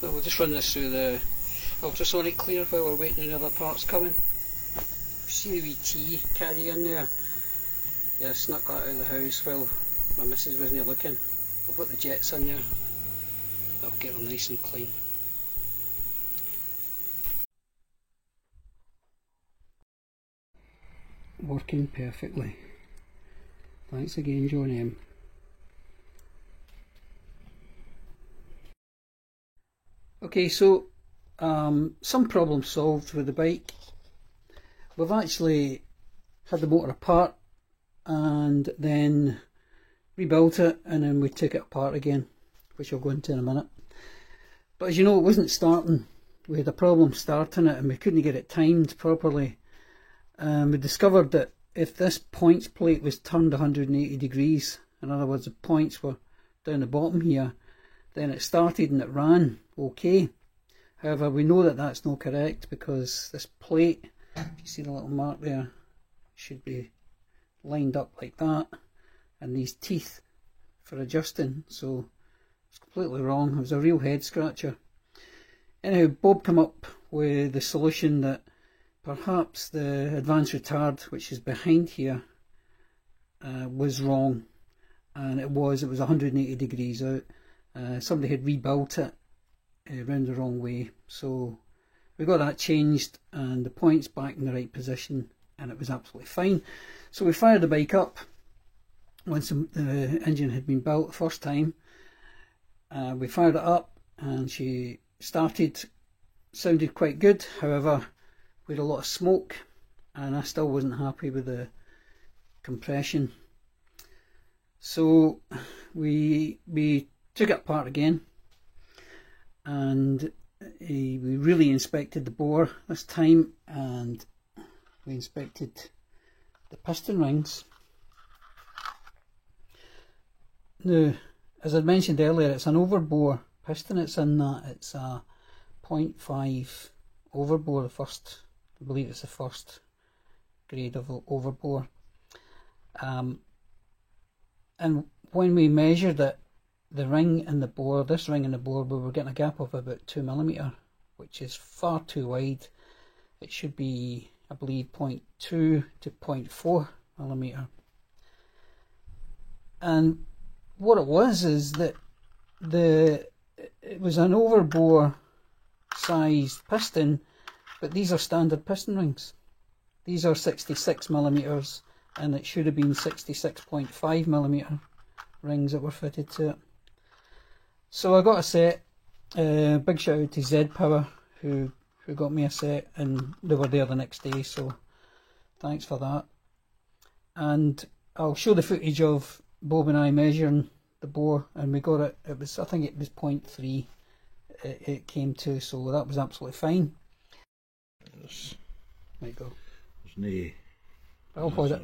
So we'll just run this through the ultrasonic cleaner while we're waiting on the other parts coming. See the wee tea caddy in there? Yeah, I snuck that out of the house while my missus wasn't looking. I've got the jets in there. That'll get them nice and clean. Working perfectly. Thanks again, John M. Okay, so some problem solved with the bike. We've actually had the motor apart and then rebuilt it, and then we took it apart again, which I'll go into in a minute. But as you know, it wasn't starting. We had a problem starting it and we couldn't get it timed properly. We discovered that if this points plate was turned 180 degrees, in other words the points were down the bottom here, then it started and it ran okay. However, we know that that's not correct, because this plate, if you see the little mark there, should be lined up like that, and these teeth for adjusting, so it's completely wrong. It was a real head scratcher. Anyhow, Bob came up with the solution that perhaps the advanced retard, which is behind here, was wrong, and it was 180 degrees out. Somebody had rebuilt it around the wrong way, so we got that changed and the points back in the right position, and it was absolutely fine. So we fired the bike up once the engine had been built the first time. We fired it up and she started, sounded quite good. However, we had a lot of smoke and I still wasn't happy with the compression. So we took it apart again, and we really inspected the bore this time, and we inspected the piston rings. Now, as I mentioned earlier, it's an overbore piston. It's in that it's a 0.5 overbore, I believe it's the first grade of overbore. And when we measured it, the ring in the bore, this ring in the bore, we were getting a gap of about 2mm, which is far too wide. It should be, I believe, 0.2 to 0.4mm. And what it was is that it was an overbore sized piston, but these are standard piston rings. These are 66mm, and it should have been 66.5mm rings that were fitted to it. So I got a set. Big shout out to Z Power who got me a set, and they were there the next day, so thanks for that. And I'll show the footage of Bob and I measuring the bore, and we got it, I think it was 0.3 it came to, so that was absolutely fine. There you go. There's I'll pause it.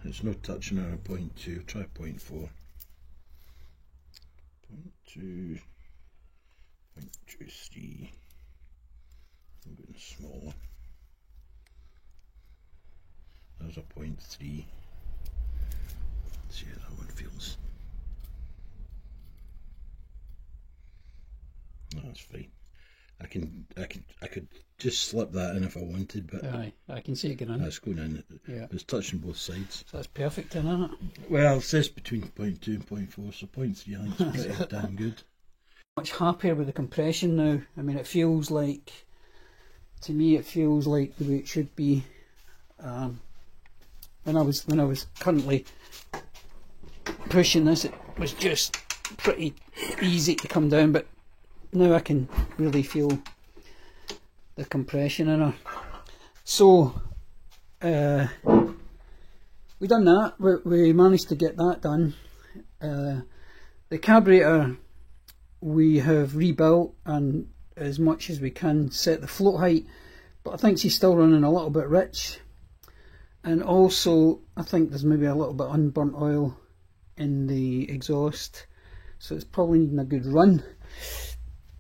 It's not touching on a 0.2, try 0.4. 0.2, 0.23, I'm getting smaller. There's a 0.3. Let's see how that one feels. No, that's fine. I could just slip that in if I wanted, but Aye, I can see it going in. that's going in. Yeah. It's touching both sides. So that's perfect, isn't it? Well, it says between 0.2 and 0.4, so 0.3 I think is pretty damn good. Much happier with the compression now. I mean, it feels like, to me, it feels like the way it should be. When I was currently pushing this, it was just pretty easy to come down, but now I can really feel the compression in her. So we done that. We managed to get that done. The carburetor we have rebuilt, and as much as we can set the float height, but I think she's still running a little bit rich, and also I think there's maybe a little bit unburnt oil in the exhaust, so it's probably needing a good run.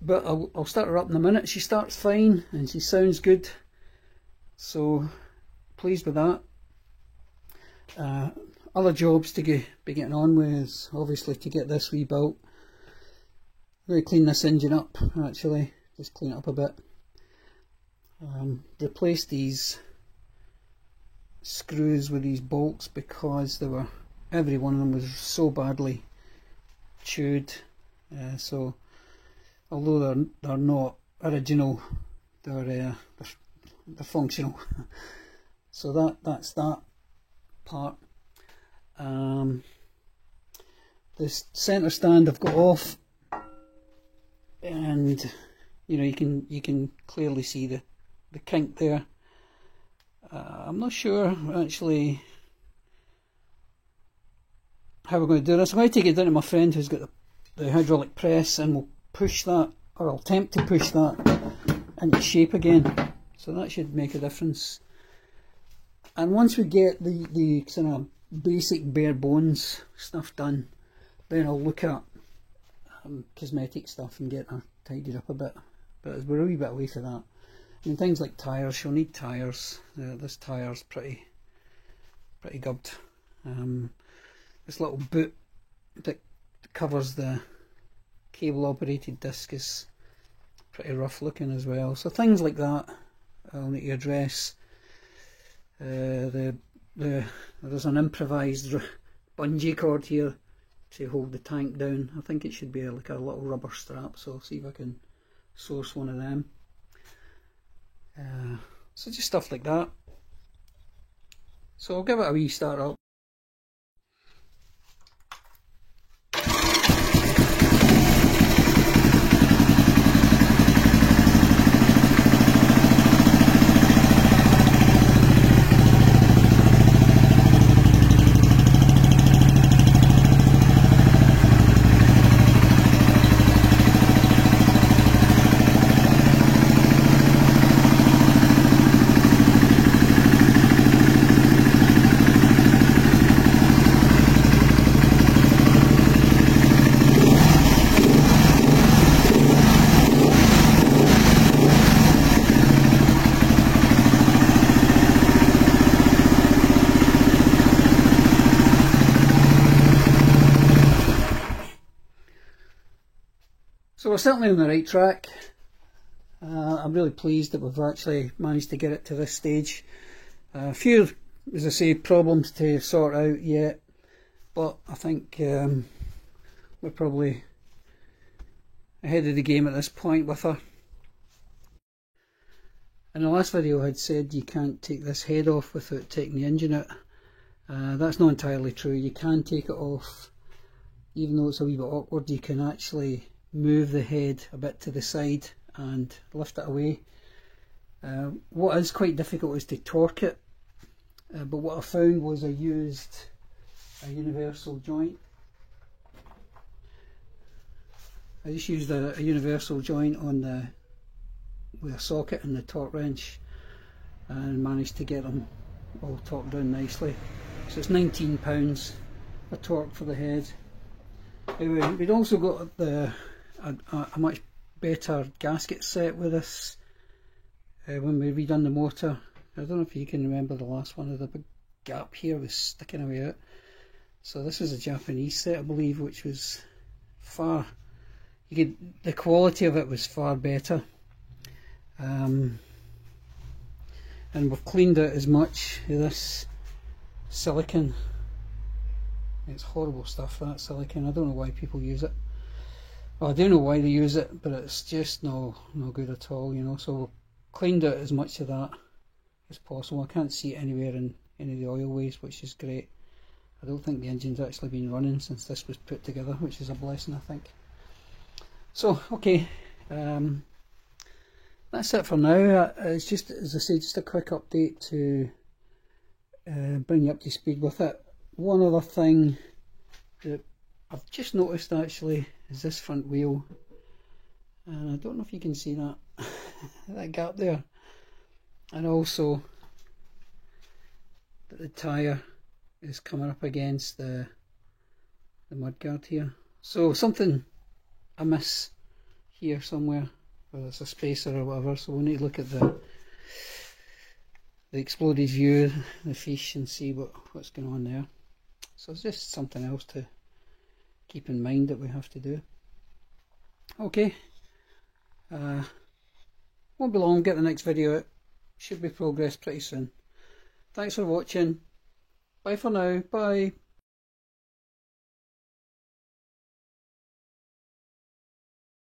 But I'll start her up in a minute. She starts fine and she sounds good, so pleased with that. Other jobs to be getting on with is obviously to get this rebuilt. going to clean this engine up, actually, just clean it up a bit. Replace these screws with these bolts because every one of them was so badly chewed. So although they're not original, they're functional. So that's that part. This centre stand I've got off, and you can clearly see the kink there. I'm not sure actually how we're going to do this. I'm going to take it down to my friend who's got the hydraulic press, and we'll push that, or I'll attempt to push that into shape again. So that should make a difference. And once we get the kind of basic bare bones stuff done, then I'll look at cosmetic stuff and get her tidied up a bit. But we're a wee bit away from that. I mean, things like tyres, she'll need tyres. This tyre's pretty gubbed. This little boot that covers the cable operated disc is pretty rough looking as well. So things like that I'll need to address. There's an improvised bungee cord here to hold the tank down. I think it should be like a little rubber strap, so I'll see if I can source one of them. So just stuff like that. So I'll give it a wee start up. So we're certainly on the right track. I'm really pleased that we've actually managed to get it to this stage. A few, as I say, problems to sort out yet, but I think we're probably ahead of the game at this point with her. In the last video I had said you can't take this head off without taking the engine out. That's not entirely true. You can take it off, even though it's a wee bit awkward. You can actually move the head a bit to the side and lift it away. What is quite difficult is to torque it, but what I found was I used a universal joint. I just used a universal joint on with a socket and the torque wrench, and managed to get them all torqued down nicely. So it's £19 a torque for the head. Anyway, we'd also got a much better gasket set with this when we redone the motor. I don't know if you can remember the last one, the big gap here was sticking away out. So this is a Japanese set, I believe, which was the quality of it was far better. And we've cleaned out as much of this silicone. It's horrible stuff, that silicone. I don't know why people use it. Well, I do know why they use it, but it's just no good at all, you know. So we've cleaned out as much of that as possible. I can't see it anywhere in any of the oil waste, which is great. I don't think the engine's actually been running since this was put together, which is a blessing, I think. So, okay, that's it for now. It's just, as I say, just a quick update to bring you up to speed with it. One other thing that I've just noticed actually is this front wheel, and I don't know if you can see that that gap there, and also that the tyre is coming up against the mudguard here. So something amiss here somewhere, whether it's a spacer or whatever. So we need to look at the exploded view, the fiche, and see what's going on there. So it's just something else to keep in mind that we have to do. Okay, won't be long, get the next video out. Should be progress pretty soon. Thanks for watching. Bye for now. Bye.